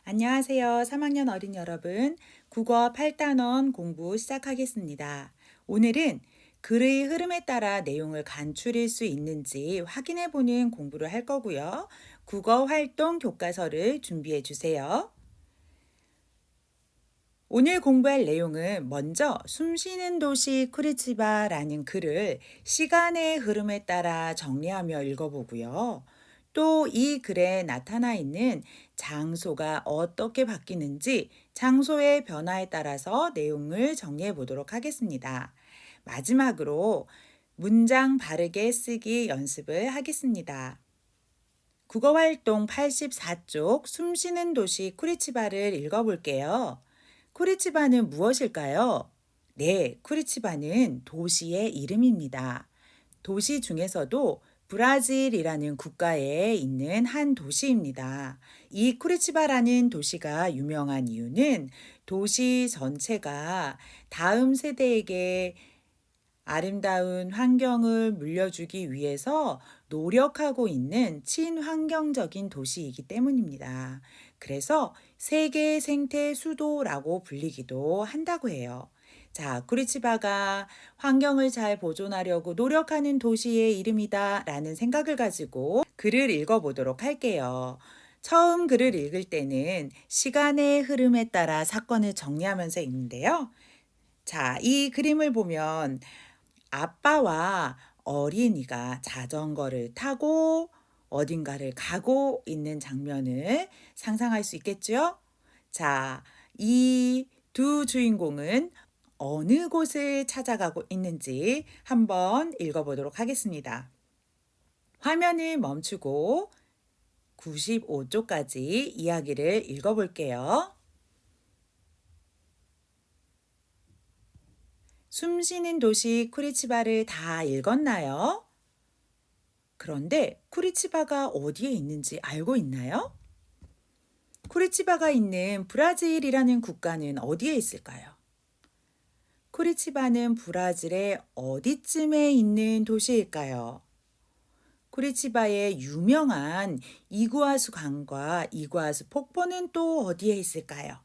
안녕하세요. 3학년 어린 여러분. 국어 8단원 공부 시작하겠습니다. 오늘은 글의 흐름에 따라 내용을 간추릴 수 있는지 확인해 보는 공부를 할 거고요. 국어 활동 교과서를 준비해 주세요. 오늘 공부할 내용은 먼저 숨쉬는 도시 쿠리치바라는 글을 시간의 흐름에 따라 정리하며 읽어보고요. 또 이 글에 나타나 있는 장소가 어떻게 바뀌는지 장소의 변화에 따라서 내용을 정리해 보도록 하겠습니다. 마지막으로 문장 바르게 쓰기 연습을 하겠습니다. 국어활동 84쪽 숨쉬는 도시 쿠리치바를 읽어볼게요. 쿠리치바는 무엇일까요? 네, 쿠리치바는 도시의 이름입니다. 도시 중에서도 브라질이라는 국가에 있는 한 도시입니다. 이 쿠리치바라는 도시가 유명한 이유는 도시 전체가 다음 세대에게 아름다운 환경을 물려주기 위해서 노력하고 있는 친환경적인 도시이기 때문입니다. 그래서 세계 생태 수도라고 불리기도 한다고 해요. 자, 쿠리치바가 환경을 잘 보존하려고 노력하는 도시의 이름이다 라는 생각을 가지고 글을 읽어보도록 할게요. 처음 글을 읽을 때는 시간의 흐름에 따라 사건을 정리하면서 읽는데요. 자, 이 그림을 보면 아빠와 어린이가 자전거를 타고 어딘가를 가고 있는 장면을 상상할 수 있겠죠? 자, 이 두 주인공은 어느 곳을 찾아가고 있는지 한번 읽어보도록 하겠습니다. 화면을 멈추고 95쪽까지 이야기를 읽어볼게요. 숨쉬는 도시 쿠리치바를 다 읽었나요? 그런데 쿠리치바가 어디에 있는지 알고 있나요? 쿠리치바가 있는 브라질이라는 국가는 어디에 있을까요? 쿠리치바는 브라질의 어디쯤에 있는 도시일까요? 쿠리치바의 유명한 이구아수 강과 이구아수 폭포는 또 어디에 있을까요?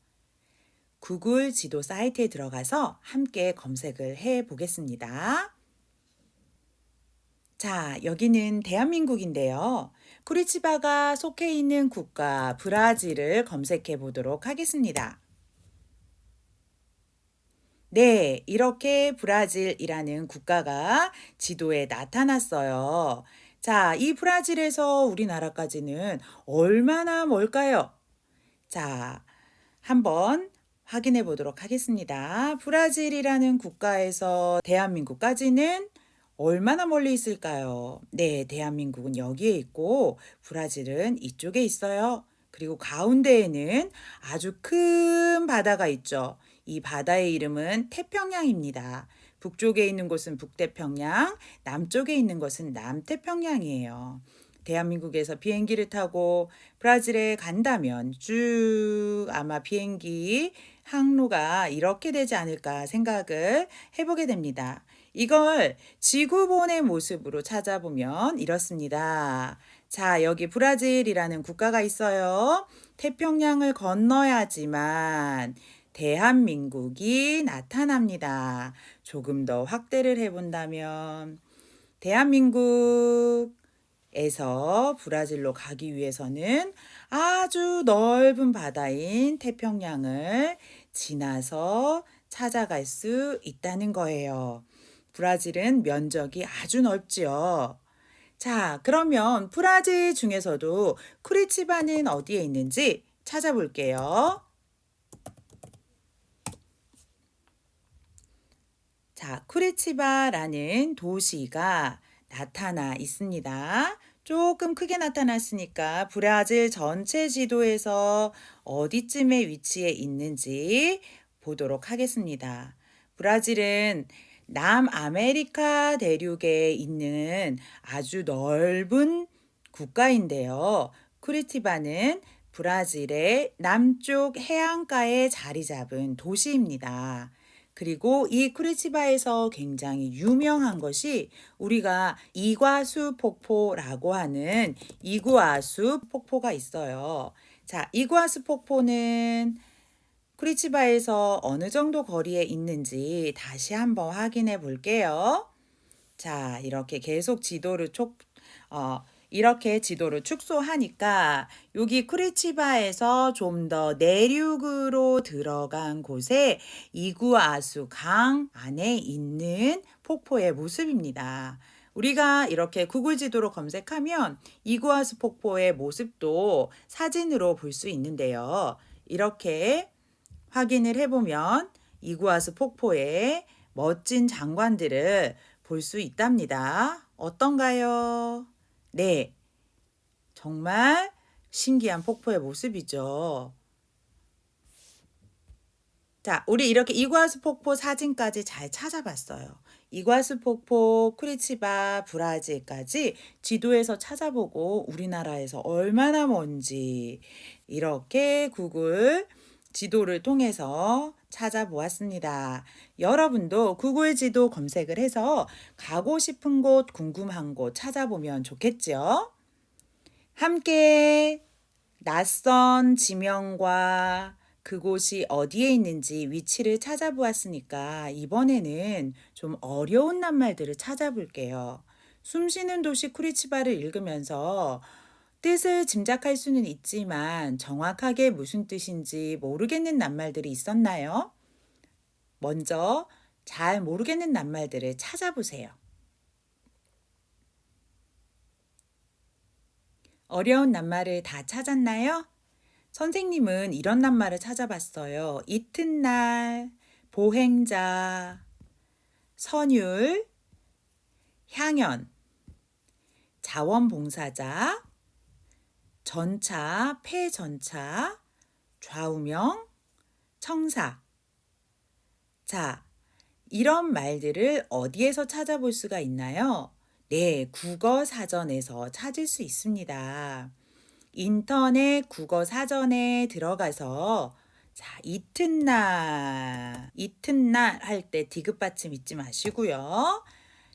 구글 지도 사이트에 들어가서 함께 검색을 해 보겠습니다. 자, 여기는 대한민국인데요. 쿠리치바가 속해 있는 국가 브라질을 검색해 보도록 하겠습니다. 네, 이렇게 브라질이라는 국가가 지도에 나타났어요. 자, 이 브라질에서 우리나라까지는 얼마나 멀까요? 자, 한번 확인해 보도록 하겠습니다. 브라질이라는 국가에서 대한민국까지는 얼마나 멀리 있을까요? 네, 대한민국은 여기에 있고 브라질은 이쪽에 있어요. 그리고 가운데에는 아주 큰 바다가 있죠. 이 바다의 이름은 태평양입니다. 북쪽에 있는 곳은 북태평양, 남쪽에 있는 것은 남태평양이에요. 대한민국에서 비행기를 타고 브라질에 간다면 쭉 아마 비행기 항로가 이렇게 되지 않을까 생각을 해보게 됩니다. 이걸 지구본의 모습으로 찾아보면 이렇습니다. 자, 여기 브라질이라는 국가가 있어요. 태평양을 건너야지만 대한민국이 나타납니다. 조금 더 확대를 해본다면 대한민국에서 브라질로 가기 위해서는 아주 넓은 바다인 태평양을 지나서 찾아갈 수 있다는 거예요. 브라질은 면적이 아주 넓지요. 자, 그러면 브라질 중에서도 쿠리치바는 어디에 있는지 찾아볼게요. 자, 쿠리치바라는 도시가 나타나 있습니다. 조금 크게 나타났으니까 브라질 전체 지도에서 어디쯤에 위치해 있는지 보도록 하겠습니다. 브라질은 남아메리카 대륙에 있는 아주 넓은 국가인데요. 쿠리티바는 브라질의 남쪽 해안가에 자리 잡은 도시입니다. 그리고 이 쿠리치바에서 굉장히 유명한 것이 우리가 이과수 폭포라고 하는 이구아수 폭포가 있어요. 자, 이구아수 폭포는 쿠리치바에서 어느 정도 거리에 있는지 다시 한번 확인해 볼게요. 자, 이렇게 지도를 축소하니까 여기 쿠리치바에서 좀 더 내륙으로 들어간 곳에 이구아수 강 안에 있는 폭포의 모습입니다. 우리가 이렇게 구글 지도로 검색하면 이구아수 폭포의 모습도 사진으로 볼 수 있는데요. 이렇게 확인을 해보면 이구아수 폭포의 멋진 장관들을 볼 수 있답니다. 어떤가요? 네, 정말 신기한 폭포의 모습이죠. 자, 우리 이렇게 이구아수 폭포 사진까지 잘 찾아봤어요. 이구아수 폭포, 쿠리치바, 브라질까지 지도에서 찾아보고 우리나라에서 얼마나 먼지 이렇게 구글 지도를 통해서 찾아보았습니다. 여러분도 구글 지도 검색을 해서 가고 싶은 곳, 궁금한 곳 찾아보면 좋겠죠? 함께 낯선 지명과 그곳이 어디에 있는지 위치를 찾아보았으니까 이번에는 좀 어려운 낱말들을 찾아볼게요. 숨쉬는 도시 쿠리치바를 읽으면서 뜻을 짐작할 수는 있지만 정확하게 무슨 뜻인지 모르겠는 낱말들이 있었나요? 먼저 잘 모르겠는 낱말들을 찾아보세요. 어려운 낱말을 다 찾았나요? 선생님은 이런 낱말을 찾아봤어요. 이튿날, 보행자, 선율, 향연, 자원봉사자, 전차, 폐전차, 좌우명, 청사. 자, 이런 말들을 어디에서 찾아볼 수가 있나요? 네, 국어 사전에서 찾을 수 있습니다. 인터넷 국어 사전에 들어가서 자, 이튿날 할 때 디귿받침 잊지 마시고요.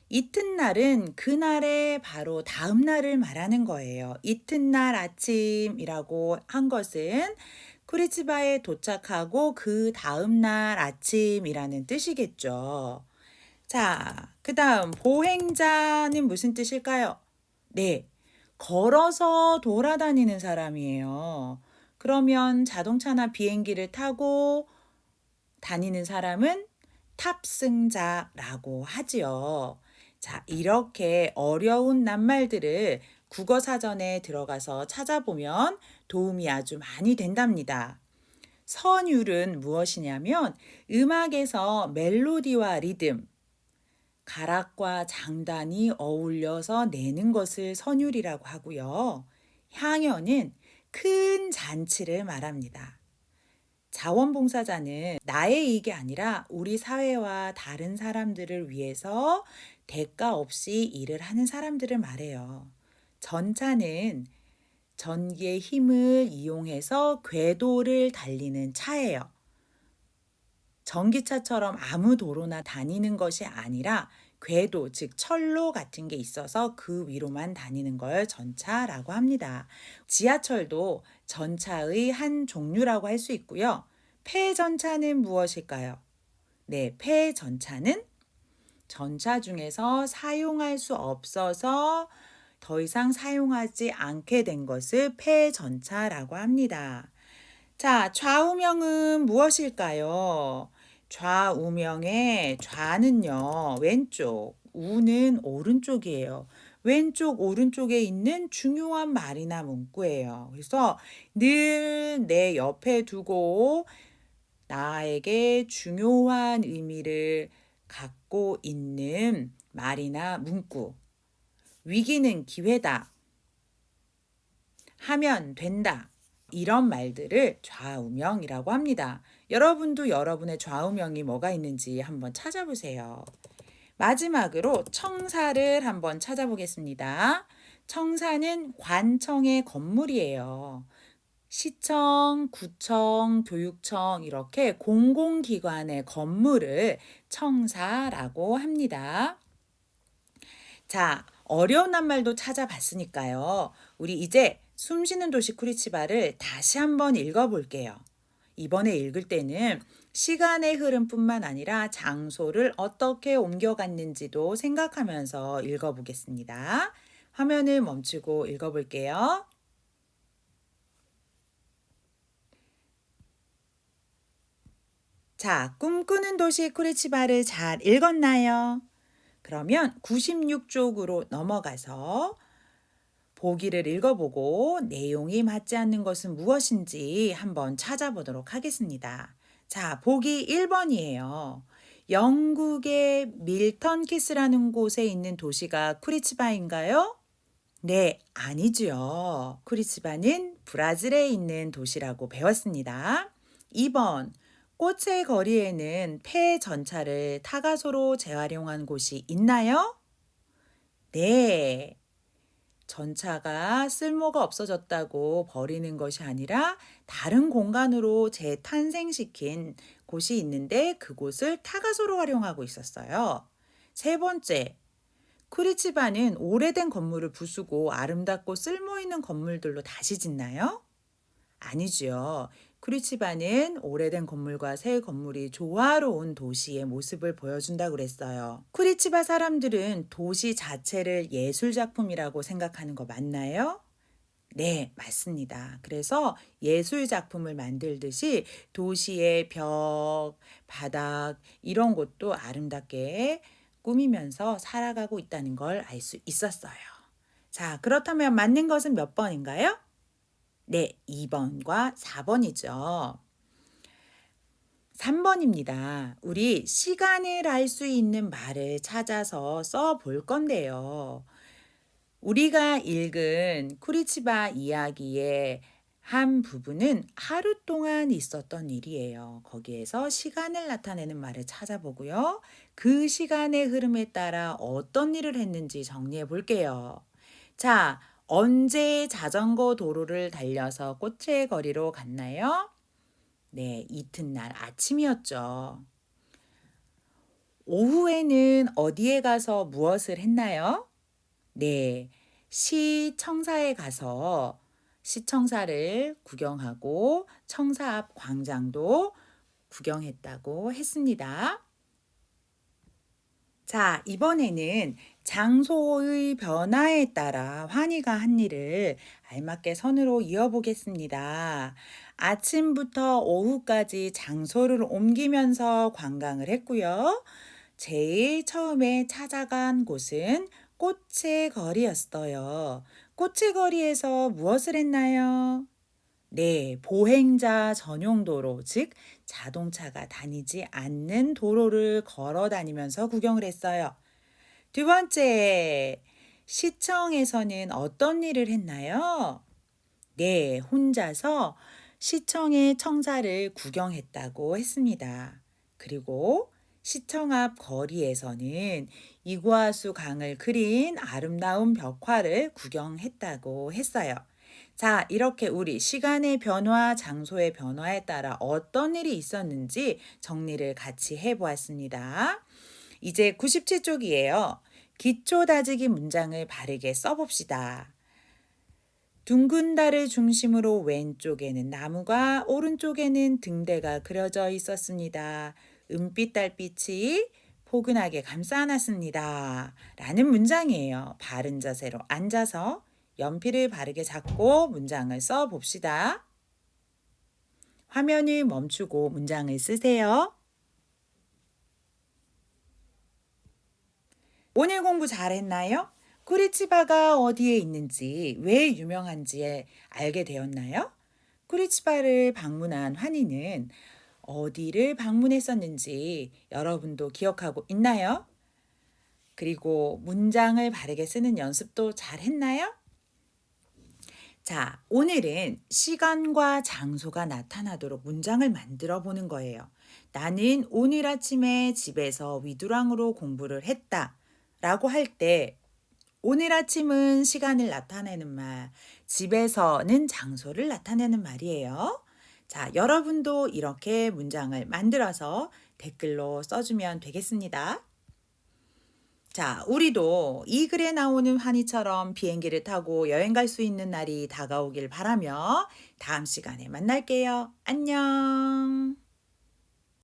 이튿날은 그날의 바로 다음 날을 말하는 거예요. 이튿날 아침이라고 한 것은 쿠리치바에 도착하고 그 다음 날 아침이라는 뜻이겠죠. 자, 그 다음 보행자는 무슨 뜻일까요? 네, 걸어서 돌아다니는 사람이에요. 그러면 자동차나 비행기를 타고 다니는 사람은 탑승자라고 하지요. 자, 이렇게 어려운 낱말들을 국어 사전에 들어가서 찾아보면 도움이 아주 많이 된답니다. 선율은 무엇이냐면 음악에서 멜로디와 리듬, 가락과 장단이 어울려서 내는 것을 선율이라고 하고요. 향연은 큰 잔치를 말합니다. 자원봉사자는 나의 이익이 아니라 우리 사회와 다른 사람들을 위해서 대가 없이 일을 하는 사람들을 말해요. 전차는 전기의 힘을 이용해서 궤도를 달리는 차예요. 전기차처럼 아무 도로나 다니는 것이 아니라 궤도, 즉 철로 같은 게 있어서 그 위로만 다니는 걸 전차라고 합니다. 지하철도 전차의 한 종류라고 할 수 있고요. 폐전차는 무엇일까요? 네, 폐전차는 전차 중에서 사용할 수 없어서 더 이상 사용하지 않게 된 것을 폐전차라고 합니다. 자, 좌우명은 무엇일까요? 좌우명의 좌는요, 왼쪽, 우는 오른쪽이에요. 왼쪽, 오른쪽에 있는 중요한 말이나 문구예요. 그래서 늘 내 옆에 두고 나에게 중요한 의미를 갖고 있는 말이나 문구. 위기는 기회다. 하면 된다. 이런 말들을 좌우명이라고 합니다. 여러분도 여러분의 좌우명이 뭐가 있는지 한번 찾아보세요. 마지막으로 청사를 한번 찾아보겠습니다. 청사는 관청의 건물이에요. 시청, 구청, 교육청 이렇게 공공기관의 건물을 청사라고 합니다. 자, 어려운 낱말도 찾아봤으니까요. 우리 이제 숨쉬는 도시 쿠리치바를 다시 한번 읽어볼게요. 이번에 읽을 때는 시간의 흐름뿐만 아니라 장소를 어떻게 옮겨갔는지도 생각하면서 읽어보겠습니다. 화면을 멈추고 읽어볼게요. 자, 꿈꾸는 도시 쿠리치바를 잘 읽었나요? 그러면 96쪽으로 넘어가서 보기를 읽어보고 내용이 맞지 않는 것은 무엇인지 한번 찾아보도록 하겠습니다. 자, 보기 1번이에요. 영국의 밀턴 키스라는 곳에 있는 도시가 쿠리치바인가요? 네, 아니죠. 쿠리치바는 브라질에 있는 도시라고 배웠습니다. 2번, 꽃의 거리에는 폐 전차를 타가소로 재활용한 곳이 있나요? 네. 전차가 쓸모가 없어졌다고 버리는 것이 아니라 다른 공간으로 재탄생시킨 곳이 있는데 그곳을 타가소로 활용하고 있었어요. 세 번째, 쿠리치바는 오래된 건물을 부수고 아름답고 쓸모 있는 건물들로 다시 짓나요? 아니지요. 쿠리치바는 오래된 건물과 새 건물이 조화로운 도시의 모습을 보여준다고 그랬어요. 쿠리치바 사람들은 도시 자체를 예술 작품이라고 생각하는 거 맞나요? 네, 맞습니다. 그래서 예술 작품을 만들듯이 도시의 벽, 바닥 이런 것도 아름답게 꾸미면서 살아가고 있다는 걸 알 수 있었어요. 자, 그렇다면 맞는 것은 몇 번인가요? 네, 2번과 4번이죠. 3번입니다. 우리 시간을 알 수 있는 말을 찾아서 써볼 건데요. 우리가 읽은 쿠리치바 이야기의 한 부분은 하루 동안 있었던 일이에요. 거기에서 시간을 나타내는 말을 찾아보고요. 그 시간의 흐름에 따라 어떤 일을 했는지 정리해 볼게요. 자, 언제 자전거 도로를 달려서 꽃의 거리로 갔나요? 네, 이튿날 아침이었죠. 오후에는 어디에 가서 무엇을 했나요? 네, 시청사에 가서 시청사를 구경하고 청사 앞 광장도 구경했다고 했습니다. 자, 이번에는 장소의 변화에 따라 환희가 한 일을 알맞게 선으로 이어보겠습니다. 아침부터 오후까지 장소를 옮기면서 관광을 했고요. 제일 처음에 찾아간 곳은 꽃의 거리였어요. 꽃의 거리에서 무엇을 했나요? 네, 보행자 전용 도로, 즉 자동차가 다니지 않는 도로를 걸어 다니면서 구경을 했어요. 두 번째, 시청에서는 어떤 일을 했나요? 네, 혼자서 시청의 청사를 구경했다고 했습니다. 그리고 시청 앞 거리에서는 이구아수 강을 그린 아름다운 벽화를 구경했다고 했어요. 자, 이렇게 우리 시간의 변화, 장소의 변화에 따라 어떤 일이 있었는지 정리를 같이 해보았습니다. 이제 97쪽이에요. 기초 다지기 문장을 바르게 써봅시다. 둥근 달을 중심으로 왼쪽에는 나무가 오른쪽에는 등대가 그려져 있었습니다. 은빛 달빛이 포근하게 감싸 안았습니다. 라는 문장이에요. 바른 자세로 앉아서 연필을 바르게 잡고 문장을 써 봅시다. 화면을 멈추고 문장을 쓰세요. 오늘 공부 잘했나요? 쿠리치바가 어디에 있는지, 왜 유명한지 알게 되었나요? 쿠리치바를 방문한 환희는 어디를 방문했었는지 여러분도 기억하고 있나요? 그리고 문장을 바르게 쓰는 연습도 잘 했나요? 자, 오늘은 시간과 장소가 나타나도록 문장을 만들어 보는 거예요. 나는 오늘 아침에 집에서 위두랑으로 공부를 했다. 라고 할 때, 오늘 아침은 시간을 나타내는 말, 집에서는 장소를 나타내는 말이에요. 자, 여러분도 이렇게 문장을 만들어서 댓글로 써주면 되겠습니다. 자, 우리도 이 글에 나오는 환희처럼 비행기를 타고 여행 갈 수 있는 날이 다가오길 바라며 다음 시간에 만날게요. 안녕.